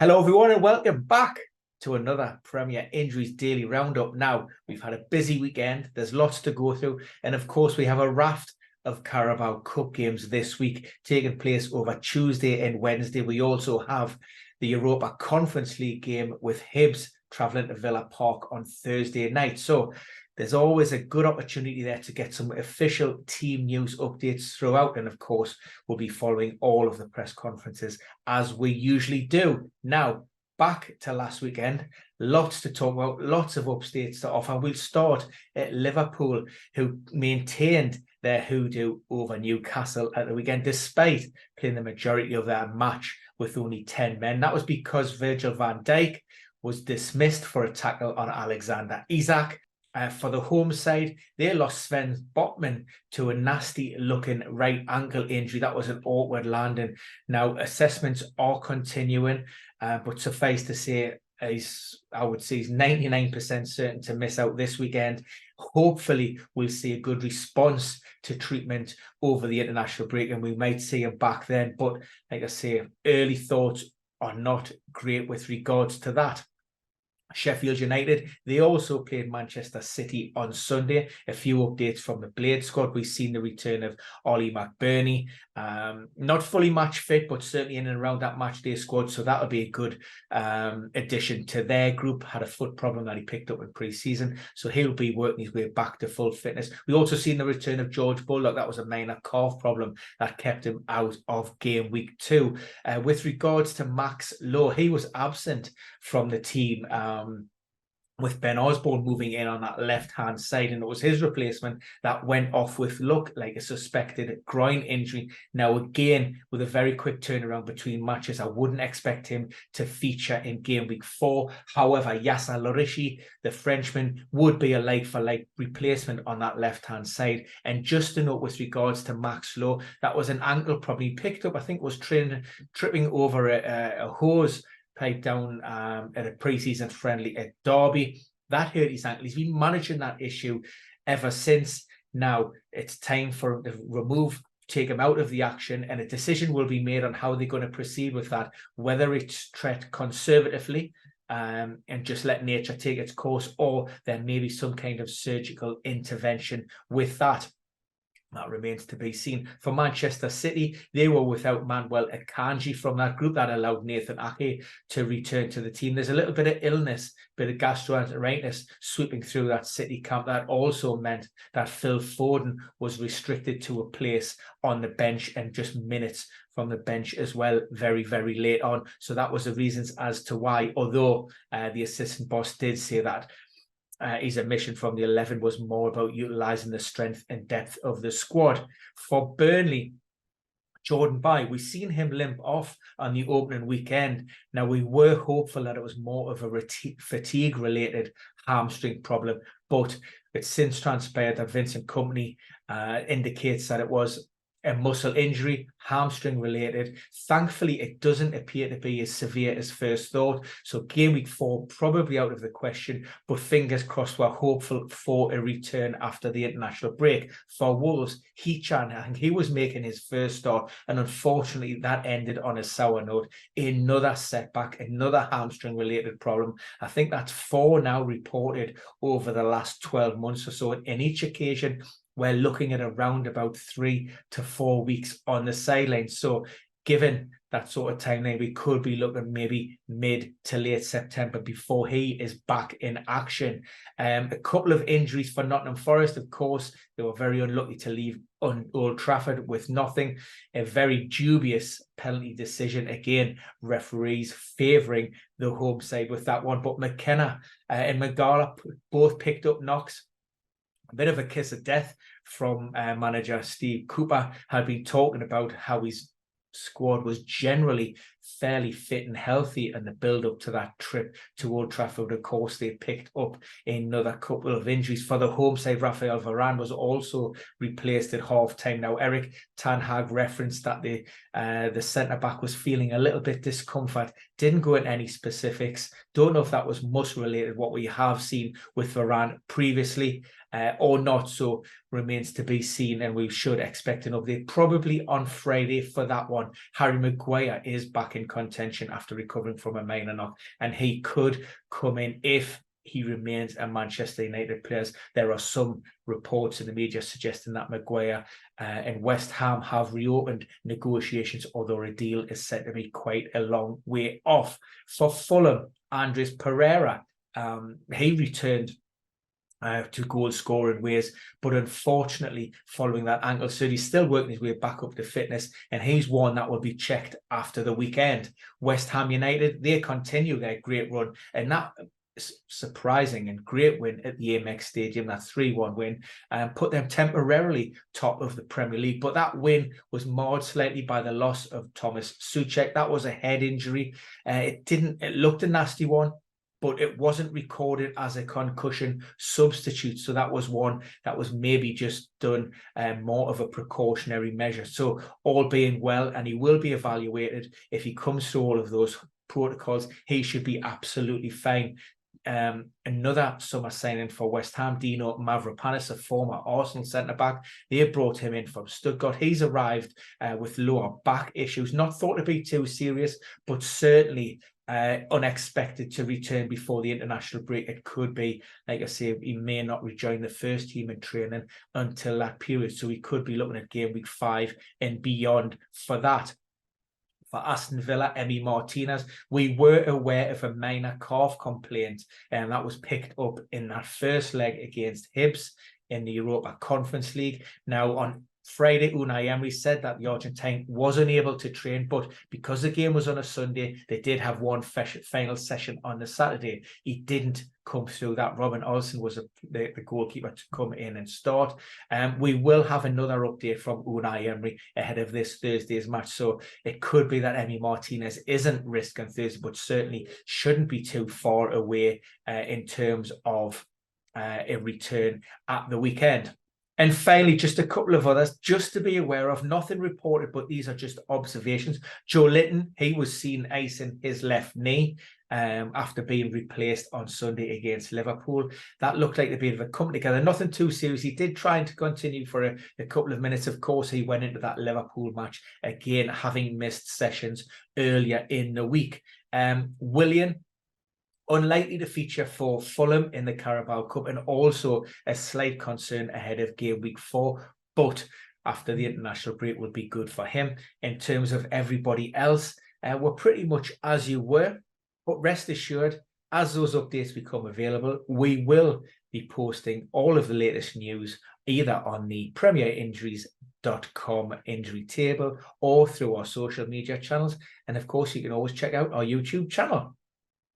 Hello, everyone, and welcome back to another Premier Injuries Daily Roundup. Now, we've had a busy weekend. There's lots to go through. And of course, we have a raft of Carabao Cup games this week taking place over Tuesday and Wednesday. We also have the Europa Conference League game with Hibs travelling to Villa Park on Thursday night. So there's always a good opportunity there to get some official team news updates throughout. And of course, we'll be following all of the press conferences as we usually do. Now, back to last weekend, lots to talk about, lots of updates to offer. We'll start at Liverpool, who maintained their hoodoo over Newcastle at the weekend, despite playing the majority of their match with only 10 men. That was because Virgil van Dijk was dismissed for a tackle on Alexander Isak. For the home side, they lost Sven Botman to a nasty-looking right ankle injury. That was an awkward landing. Now, assessments are continuing, but suffice to say, he's 99% certain to miss out this weekend. Hopefully, we'll see a good response to treatment over the international break, and we might see him back then. But like I say, early thoughts are not great with regards to that. Sheffield United, they also played Manchester City on Sunday. A few updates from the Blade squad. We've seen the return of Ollie McBurney. Not fully match fit, but certainly in and around that match day squad. So that'll be a good addition to their group. Had a foot problem that he picked up in pre-season. So he'll be working his way back to full fitness. We also seen the return of George Bullock. That was a minor calf problem that kept him out of game week 2. With regards to Max Lowe, he was absent from the team with Ben Osborne moving in on that left-hand side, and it was his replacement that went off with look like a suspected groin injury. Now, again, with a very quick turnaround between matches, I wouldn't expect him to feature in game week 4. However, Yasser Lorishi, the Frenchman, would be a like-for-like replacement on that left-hand side. And just a note with regards to Max Lowe, that was an ankle problem he picked up, I think was tripping over a hose pipe down at a pre-season friendly at Derby. That hurt his ankle. He's been managing that issue ever since. Now it's time for him to take him out of the action, and a decision will be made on how they're going to proceed with that, whether it's tread conservatively and just let nature take its course, or there may be some kind of surgical intervention with that. That remains to be seen. For Manchester City, they were without Manuel Akanji from that group. That allowed Nathan Ake to return to the team. There's a little bit of illness, bit of gastroenteritis sweeping through that City camp. That also meant that Phil Foden was restricted to a place on the bench and just minutes from the bench as well, very, very late on. So that was the reasons as to why, although the assistant boss did say that his admission from the 11 was more about utilising the strength and depth of the squad. For Burnley, Jordan Bai, we've seen him limp off on the opening weekend. Now, we were hopeful that it was more of a fatigue-related hamstring problem, but it's since transpired that Vincent Kompany indicates that it was a muscle injury, hamstring related. Thankfully, it doesn't appear to be as severe as first thought. So game week 4 probably out of the question, but fingers crossed, we're hopeful for a return after the international break. For Wolves, Hee-chan, I think he was making his first start, and unfortunately that ended on a sour note. Another setback, another hamstring related problem. I think that's 4 now reported over the last 12 months or so. In each occasion, we're looking at around about 3 to 4 weeks on the sidelines. So given that sort of timeline, we could be looking maybe mid to late September before he is back in action. A couple of injuries for Nottingham Forest, of course. They were very unlucky to leave on Old Trafford with nothing. A very dubious penalty decision. Again, referees favouring the home side with that one. But McKenna and Magala both picked up knocks. A bit of a kiss of death from manager Steve Cooper. Had been talking about how his squad was generally fairly fit and healthy, and the build up to that trip to Old Trafford, of course, they picked up another couple of injuries. For the home side, Rafael Varane was also replaced at half-time. Now, Eric Ten Hag referenced that the centre-back was feeling a little bit discomfort. Didn't go into any specifics. Don't know if that was muscle related, what we have seen with Varane previously. or not, so remains to be seen, and we should expect an update probably on Friday for that one. Harry Maguire is back in contention after recovering from a minor knock, and he could come in if he remains a Manchester United player. There are some reports in the media suggesting that Maguire and West Ham have reopened negotiations, although a deal is said to be quite a long way off. For Fulham, Andres Pereira, he returned to goal scoring ways, but unfortunately following that ankle surgery, he's still working his way back up to fitness, and he's one that will be checked after the weekend. West Ham United, they continue their great run, and that surprising and great win at the Amex Stadium, that 3-1 win, and put them temporarily top of the Premier League. But that win was marred slightly by the loss of Thomas Souček. That was a head injury. It looked a nasty one, but it wasn't recorded as a concussion substitute. So that was one that was maybe just done more of a precautionary measure. So all being well, and he will be evaluated, if he comes through all of those protocols, he should be absolutely fine. Another summer signing for West Ham, Dino Mavropanos, a former Arsenal centre-back. They brought him in from Stuttgart. He's arrived with lower back issues, not thought to be too serious, but certainly unexpected to return before the international break. It could be, like I say, he may not rejoin the first team in training until that period. So we could be looking at game week 5 and beyond for that. For Aston Villa, Emi Martinez, we were aware of a minor calf complaint, and that was picked up in that first leg against Hibs in the Europa Conference League. Now, on Friday, Unai Emery said that the Argentine was unable to train, but because the game was on a Sunday, they did have one final session on the Saturday. He didn't come through that. Robin Olsen was the goalkeeper to come in and start. We will have another update from Unai Emery ahead of this Thursday's match, so it could be that Emi Martinez isn't risk on Thursday, but certainly shouldn't be too far away in terms of a return at the weekend. And finally, just a couple of others just to be aware of. Nothing reported, but these are just observations. Joe Linton, he was seen icing his left knee after being replaced on Sunday against Liverpool. That looked like they'd been come together. Nothing too serious. He did try to continue for a couple of minutes. Of course, he went into that Liverpool match again, having missed sessions earlier in the week. Willian, unlikely to feature for Fulham in the Carabao Cup, and also a slight concern ahead of game week 4. But after the international break will be good for him. In terms of everybody else, we're pretty much as you were. But rest assured, as those updates become available, we will be posting all of the latest news either on the premierinjuries.com injury table or through our social media channels. And of course, you can always check out our YouTube channel.